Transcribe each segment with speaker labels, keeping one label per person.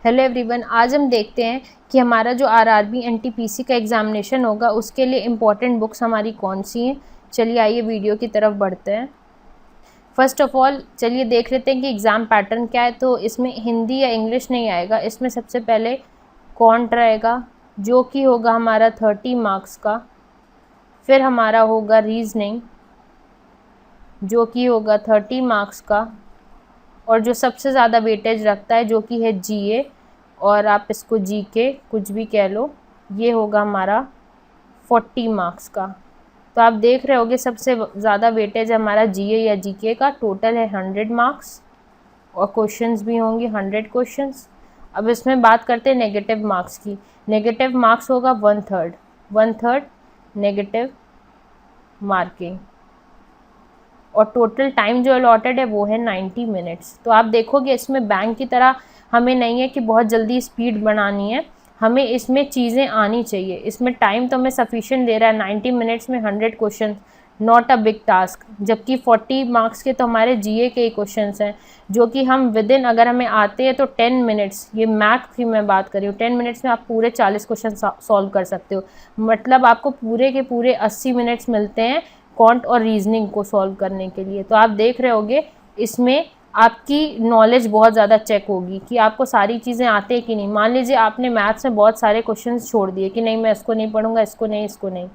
Speaker 1: Hello everyone, आज हम देखते हैं कि हमारा जो आरआरबी एनटीपीसी का एग्ज़ामिनेशन होगा उसके लिए इम्पॉर्टेंट बुक्स हमारी कौन सी हैं। चलिए आइए वीडियो की तरफ बढ़ते हैं। फर्स्ट ऑफ ऑल चलिए देख लेते हैं कि एग्ज़ाम पैटर्न क्या है। तो इसमें हिंदी या इंग्लिश नहीं आएगा, इसमें सबसे पहले कॉन्ट रहेगा जो कि होगा हमारा 30 मार्क्स का। फिर हमारा होगा रीजनिंग जो कि होगा 30 मार्क्स का, और जो सबसे ज़्यादा वेटेज रखता है जो कि है जीए, और आप इसको जीके कुछ भी कह लो, ये होगा हमारा 40 मार्क्स का। तो आप देख रहे होगे सबसे ज़्यादा वेटेज हमारा जीए या जीके का। टोटल है 100 मार्क्स और क्वेश्चंस भी होंगे 100 क्वेश्चंस। अब इसमें बात करते हैं नेगेटिव मार्क्स की। नेगेटिव मार्क्स होगा 1/3 नेगेटिव मार्किंग, और टोटल टाइम जो अलॉटेड है वो है 90 मिनट्स। तो आप देखोगे इसमें बैंक की तरह हमें नहीं है कि बहुत जल्दी स्पीड बनानी है, हमें इसमें चीज़ें आनी चाहिए। इसमें टाइम तो हमें सफिशिएंट दे रहा है, 90 मिनट्स में 100 question, not a big task. जबकि 40 मार्क्स के तो हमारे जीए के ही क्वेश्चंस हैं जो कि हम विद इन, अगर हमें आते हैं तो 10 मिनट्स, ये मैथ की मैं बात कर रही हूँ, 10 मिनट्स में आप पूरे 40 क्वेश्चन सॉल्व कर सकते हो। मतलब आपको पूरे के पूरे 80 मिनट्स मिलते हैं क्वांट और रीजनिंग को सॉल्व करने के लिए। तो आप देख रहे होगे इसमें आपकी नॉलेज बहुत ज़्यादा चेक होगी कि आपको सारी चीज़ें आते हैं कि नहीं। मान लीजिए आपने मैथ्स में बहुत सारे क्वेश्चंस छोड़ दिए कि नहीं मैं इसको नहीं पढ़ूंगा, इसको नहीं।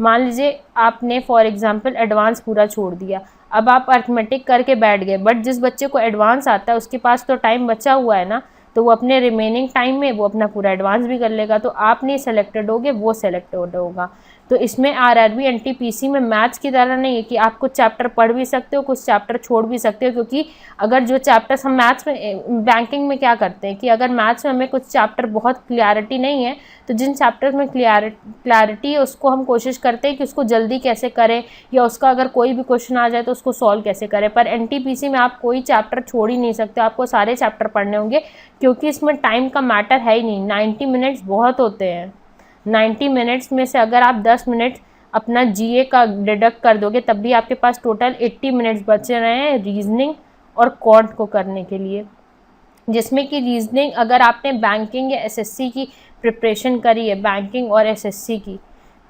Speaker 1: मान लीजिए आपने फॉर एग्जांपल एडवांस पूरा छोड़ दिया, अब आप अर्थमेटिक करके बैठ गए, बट जिस बच्चे को एडवांस आता है उसके पास तो टाइम बचा हुआ है ना, तो वो अपने रिमेनिंग टाइम में वो अपना पूरा एडवांस भी कर लेगा। तो आप नहीं सेलेक्टेड होगे, वो सेलेक्टेड होगा। तो इसमें आरआरबी एनटीपीसी में मैथ्स की तरह नहीं है कि आप कुछ चैप्टर पढ़ भी सकते हो, कुछ चैप्टर छोड़ भी सकते हो। क्योंकि अगर जो चैप्टर्स हम मैथ्स में, बैंकिंग में क्या करते हैं कि अगर मैथ्स में हमें कुछ चैप्टर बहुत क्लियरिटी नहीं है, तो जिन चैप्टर्स में क्लियरिटी है उसको हम कोशिश करते हैं कि उसको जल्दी कैसे करें, या उसका अगर कोई भी क्वेश्चन आ जाए तो उसको सॉल्व कैसे करें। पर एनटीपीसी में आप कोई चैप्टर छोड़ ही नहीं सकते, आपको सारे चैप्टर पढ़ने होंगे, क्योंकि इसमें टाइम का मैटर है ही नहीं। 90 मिनट्स बहुत होते हैं। 90 मिनट्स में से अगर आप 10 मिनट अपना जीए का डिडक्ट कर दोगे तब भी आपके पास टोटल 80 मिनट्स बचे रहे हैं रीजनिंग और क्वांट को करने के लिए। जिसमें कि रीजनिंग अगर आपने बैंकिंग या एसएससी की प्रिपरेशन करी है, बैंकिंग और एसएससी की,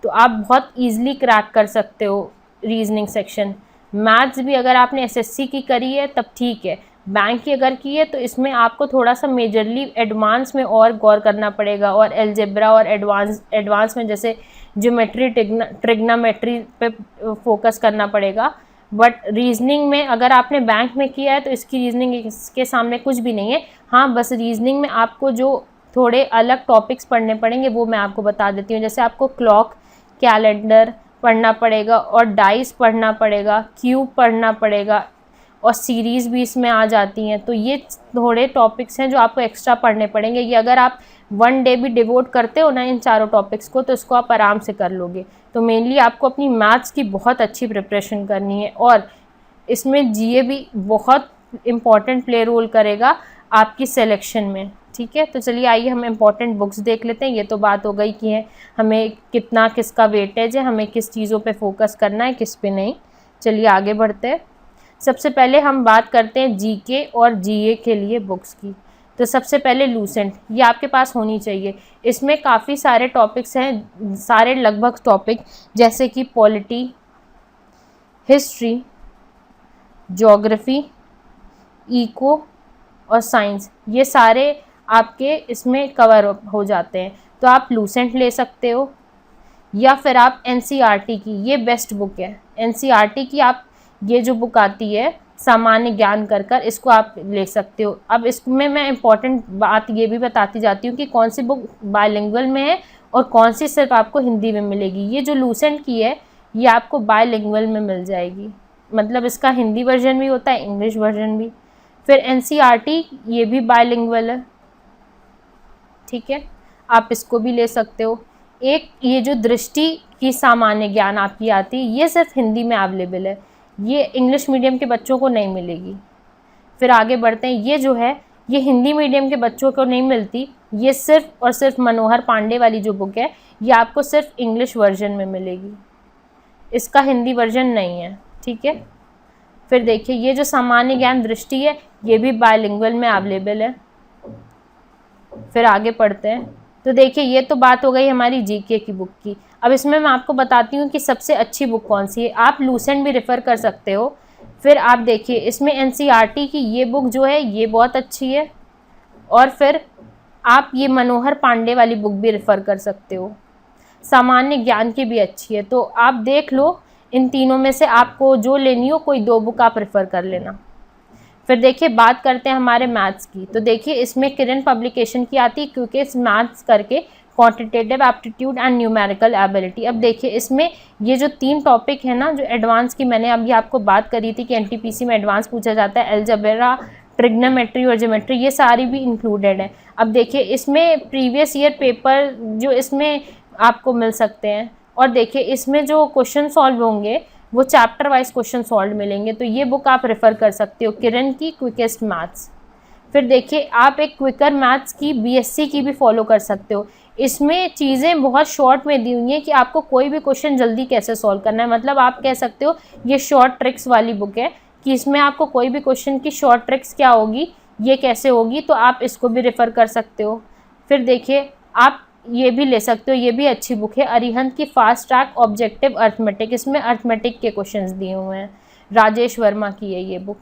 Speaker 1: तो आप बहुत ईजिली क्रैक कर सकते हो रीजनिंग सेक्शन। मैथ्स भी अगर आपने एसएससी की करी है तब ठीक है, बैंक की अगर की है तो इसमें आपको थोड़ा सा मेजरली एडवांस में और गौर करना पड़ेगा, और एलजेब्रा और एडवांस में जैसे ज्योमेट्री, ट्रिग्नोमेट्री पे फोकस करना पड़ेगा। बट रीजनिंग में अगर आपने बैंक में किया है तो इसकी रीजनिंग इसके सामने कुछ भी नहीं है। हाँ, बस रीजनिंग में आपको जो थोड़े अलग टॉपिक्स पढ़ने पड़ेंगे वो मैं आपको बता देती हूँ। जैसे आपको क्लॉक, कैलेंडर पढ़ना पड़ेगा, और डाइस पढ़ना पड़ेगा, क्यूब पढ़ना पड़ेगा, और सीरीज़ भी इसमें आ जाती हैं। तो ये थोड़े टॉपिक्स हैं जो आपको एक्स्ट्रा पढ़ने पड़ेंगे। ये अगर आप 1 डे भी डिवोट करते हो ना इन चारों टॉपिक्स को, तो इसको आप आराम से कर लोगे। तो मेनली आपको अपनी मैथ्स की बहुत अच्छी प्रिपरेशन करनी है, और इसमें जीए भी बहुत इम्पॉर्टेंट प्ले रोल करेगा आपकी सिलेक्शन में। ठीक है, तो चलिए आइए हम इम्पॉर्टेंट बुक्स देख लेते हैं। ये तो बात हो गई कि है हमें कितना किसका वेटेज है, हमें किस चीज़ों पे फोकस करना है, किस पे नहीं। चलिए आगे बढ़ते हैं। सबसे पहले हम बात करते हैं जीके और जीए के लिए बुक्स की। तो सबसे पहले लूसेंट, ये आपके पास होनी चाहिए। इसमें काफ़ी सारे टॉपिक्स हैं, सारे लगभग टॉपिक, जैसे कि पॉलिटी, हिस्ट्री, ज्योग्राफी, इको और साइंस, ये सारे आपके इसमें कवर हो जाते हैं। तो आप लूसेंट ले सकते हो, या फिर आप एनसीईआरटी की, ये बेस्ट बुक है। एनसीईआरटी की आप, ये जो बुक आती है सामान्य ज्ञान कर इसको आप ले सकते हो। अब इसमें मैं इम्पॉर्टेंट बात ये भी बताती जाती हूँ कि कौन सी बुक बायलिंगुअल में है और कौन सी सिर्फ आपको हिंदी में मिलेगी। ये जो लूसेंट की है ये आपको बायलिंगुअल में मिल जाएगी, मतलब इसका हिंदी वर्जन भी होता है, इंग्लिश वर्जन भी। फिर एनसीईआरटी ये भी बायलिंगुअल है, ठीक है, आप इसको भी ले सकते हो। एक ये जो दृष्टि की सामान्य ज्ञान आपकी आती है, ये सिर्फ हिंदी में अवेलेबल है, ये इंग्लिश मीडियम के बच्चों को नहीं मिलेगी। फिर आगे बढ़ते हैं, ये जो है ये हिंदी मीडियम के बच्चों को नहीं मिलती, ये सिर्फ और सिर्फ मनोहर पांडे वाली जो बुक है ये आपको सिर्फ इंग्लिश वर्जन में मिलेगी, इसका हिंदी वर्जन नहीं है। ठीक है, फिर देखिए ये जो सामान्य ज्ञान दृष्टि है ये भी बायलिंगुअल में अवेलेबल है। फिर आगे पढ़ते हैं। तो देखिए ये तो बात हो गई हमारी जीके की बुक की। अब इसमें मैं आपको बताती हूँ कि सबसे अच्छी बुक कौन सी है। आप लूसेंट भी रेफ़र कर सकते हो। फिर आप देखिए इसमें एनसीईआरटी की ये बुक जो है ये बहुत अच्छी है, और फिर आप ये मनोहर पांडे वाली बुक भी रेफ़र कर सकते हो, सामान्य ज्ञान की भी अच्छी है। तो आप देख लो इन तीनों में से आपको जो लेनी हो, कोई 2 बुक आप रेफ़र कर लेना। फिर देखिए बात करते हैं हमारे मैथ्स की। तो देखिए इसमें किरण पब्लिकेशन की आती है, क्योंकि इस मैथ्स करके quantitative aptitude and numerical ability. अब देखिए इसमें ये जो 3 टॉपिक है ना, जो एडवांस की मैंने अभी आपको बात करी थी कि एनटीपीसी में एडवांस पूछा जाता है, अलजेब्रा, ट्रिग्नोमेट्री और ज्योमेट्री, ये सारी भी इंक्लूडेड है। अब देखिए इसमें प्रीवियस ईयर पेपर जो इसमें आपको मिल सकते हैं, और देखिए इसमें जो क्वेश्चन सॉल्व होंगे वो चैप्टर वाइज क्वेश्चन सॉल्व मिलेंगे। तो ये बुक आप रेफ़र कर सकते हो, किरण की क्विकेस्ट मैथ्स। फिर देखिए आप एक क्विकर मैथ्स की बीएससी की भी फॉलो कर सकते हो। इसमें चीज़ें बहुत शॉर्ट में दी हुई हैं कि आपको कोई भी क्वेश्चन जल्दी कैसे सॉल्व करना है। मतलब आप कह सकते हो ये शॉर्ट ट्रिक्स वाली बुक है, कि इसमें आपको कोई भी क्वेश्चन की शॉर्ट ट्रिक्स क्या होगी, ये कैसे होगी, तो आप इसको भी रेफ़र कर सकते हो। फिर देखिए आप ये भी ले सकते हो, ये भी अच्छी बुक है, अरिहंत की फास्ट ट्रैक ऑब्जेक्टिव अर्थमेटिक। इसमें अर्थमेटिक के क्वेश्चंस दिए हुए हैं, राजेश वर्मा की है ये बुक।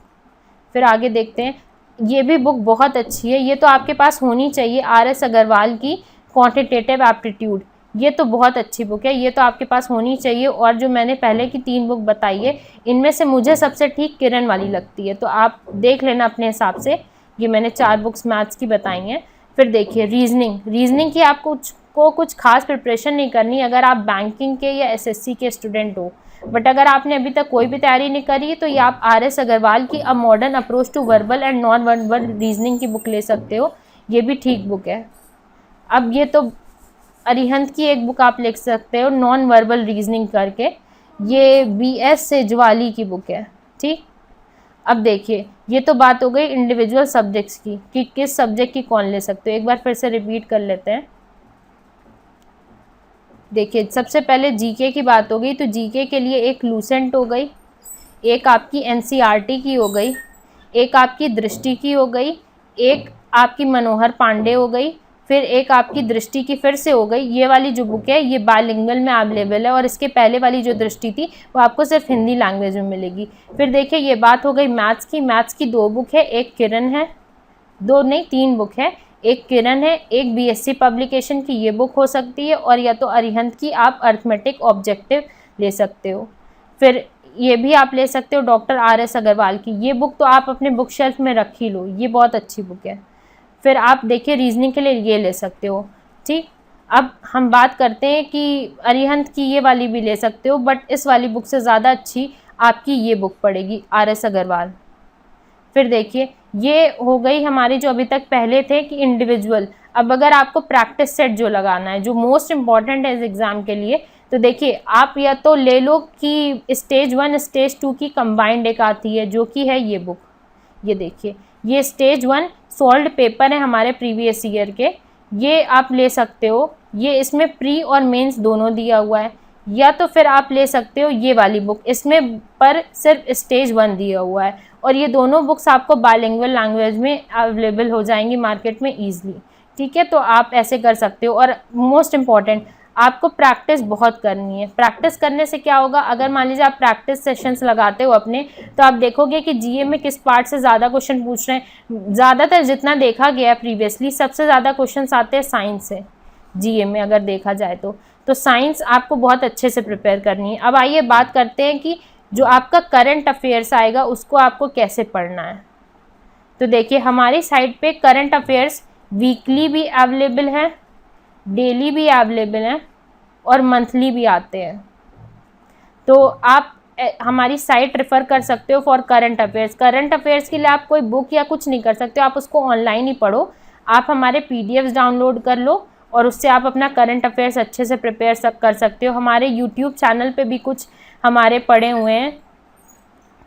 Speaker 1: फिर आगे देखते हैं, ये भी बुक बहुत अच्छी है, ये तो आपके पास होनी चाहिए, आर.एस. अग्रवाल की क्वांटिटेटिव एप्टीट्यूड। ये तो बहुत अच्छी बुक है, ये तो आपके पास होनी चाहिए। और जो मैंने पहले की 3 बुक बताई है, इनमें से मुझे सबसे ठीक किरण वाली लगती है, तो आप देख लेना अपने हिसाब से। ये मैंने 4 बुक्स मैथ्स की बताई हैं। फिर देखिए रीजनिंग की आपको कुछ खास प्रिपरेशन नहीं करनी अगर आप बैंकिंग के या एसएससी के स्टूडेंट हो। बट अगर आपने अभी तक कोई भी तैयारी नहीं करी तो ये आप आर.एस. अग्रवाल की a modern approach to verbal and non verbal reasoning की बुक ले सकते हो, ये भी ठीक बुक है। अब ये तो अरिहंत की एक बुक आप लिख सकते हो, नॉन वर्बल रीजनिंग करके, ये बी.एस. सेजवाली की बुक है, ठीक। अब देखिए ये तो बात हो गई इंडिविजुअल सब्जेक्ट्स की कि किस सब्जेक्ट की कौन ले सकते हो। एक बार फिर से रिपीट कर लेते हैं। देखिए सबसे पहले जीके की बात हो गई, तो जीके के लिए एक लूसेंट हो गई, एक आपकी एनसीईआरटी की हो गई, एक आपकी दृष्टि की हो गई, एक आपकी मनोहर पांडे हो गई, फिर एक आपकी दृष्टि की फिर से हो गई। ये वाली जो बुक है ये बायलिंगुअल में अवेलेबल है, और इसके पहले वाली जो दृष्टि थी वो आपको सिर्फ हिंदी लैंग्वेज में मिलेगी। फिर देखिए ये बात हो गई मैथ्स की 2 बुक है, एक किरण है, 2 नहीं 3 बुक है, एक किरण है, एक बीएससी पब्लिकेशन की ये बुक हो सकती है, और या तो अरिहंत की आप अर्थमेटिक ऑब्जेक्टिव ले सकते हो। फिर ये भी आप ले सकते हो डॉक्टर आर.एस. अग्रवाल की, ये बुक तो आप अपने बुक शेल्फ में रख ही लो, ये बहुत अच्छी बुक है। फिर आप देखिए रीजनिंग के लिए ये ले सकते हो, ठीक। अब हम बात करते हैं कि अरिहंत की ये वाली भी ले सकते हो, बट इस वाली बुक से ज़्यादा अच्छी आपकी ये बुक पड़ेगी, आर.एस. अग्रवाल। फिर देखिए ये हो गई हमारी जो अभी तक पहले थे कि इंडिविजुअल। अब अगर आपको प्रैक्टिस सेट जो लगाना है, जो मोस्ट इम्पॉर्टेंट है इस एग्ज़ाम के लिए, तो देखिए आप या तो ले लो कि स्टेज 1 स्टेज 2 की कंबाइंड एक आती है, जो कि है ये बुक। ये देखिए ये स्टेज 1 सॉल्व्ड पेपर है हमारे प्रीवियस ईयर के, ये आप ले सकते हो। ये इसमें प्री और मेंस दोनों दिया हुआ है। या तो फिर आप ले सकते हो ये वाली बुक, इसमें पर सिर्फ स्टेज 1 दिया हुआ है, और ये दोनों बुक्स आपको बायलिंगुअल लैंग्वेज में अवेलेबल हो जाएंगी मार्केट में ईजिली, ठीक है। तो आप ऐसे कर सकते हो। और मोस्ट इम्पॉर्टेंट, आपको प्रैक्टिस बहुत करनी है। प्रैक्टिस करने से क्या होगा, अगर मान लीजिए आप प्रैक्टिस सेशंस लगाते हो अपने, तो आप देखोगे कि जीए में किस पार्ट से ज़्यादा क्वेश्चन पूछ रहे हैं। ज़्यादातर जितना देखा गया प्रीवियसली, सबसे ज़्यादा क्वेश्चन आते हैं साइंस से जीए में, अगर देखा जाए तो साइंस आपको बहुत अच्छे से प्रिपेयर करनी है। अब आइए बात करते हैं कि जो आपका करंट अफेयर्स आएगा उसको आपको कैसे पढ़ना है। तो देखिए हमारी साइट पे करंट अफेयर्स वीकली भी अवेलेबल है, डेली भी अवेलेबल हैं, और मंथली भी आते हैं। तो आप हमारी साइट रेफ़र कर सकते हो for current affairs. Current affairs के लिए आप कोई बुक या कुछ नहीं कर सकते हो, आप उसको ऑनलाइन ही पढ़ो। आप हमारे पीडीएफ्स डाउनलोड कर लो और उससे आप अपना करंट अफेयर्स अच्छे से प्रिपेयर कर सकते हो। हमारे यूट्यूब चैनल पे भी कुछ हमारे पड़े हुए हैं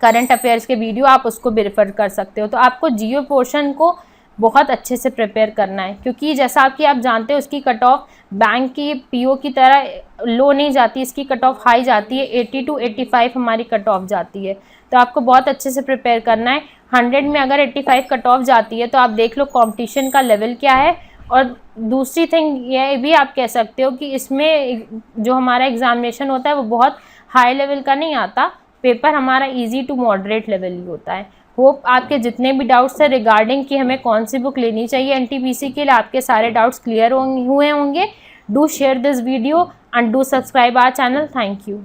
Speaker 1: करंट अफेयर्स के वीडियो, आप उसको भी रेफ़र कर सकते हो। तो आपको जियो पोर्शन को बहुत अच्छे से प्रिपेयर करना है, क्योंकि जैसा कि आप जानते हो उसकी कट ऑफ बैंक की पीओ की तरह लो नहीं जाती, इसकी कट ऑफ हाई जाती है, 80 to 85 हमारी कट ऑफ जाती है। तो आपको बहुत अच्छे से प्रिपेयर करना है। 100 में अगर 85 कट ऑफ जाती है तो आप देख लो कंपटीशन का लेवल क्या है, और दूसरी थिंग ये भी आप कह सकते हो कि इसमें जो हमारा एग्जामिनेशन होता है वो बहुत हाई लेवल का नहीं आता, पेपर हमारा इजी टू मॉडरेट लेवल ही होता है। होप आपके जितने भी डाउट्स है रिगार्डिंग कि हमें कौन सी बुक लेनी चाहिए एनटीपीसी के लिए, आपके सारे डाउट्स क्लियर हुए होंगे। Do share this video and do subscribe our channel. Thank you.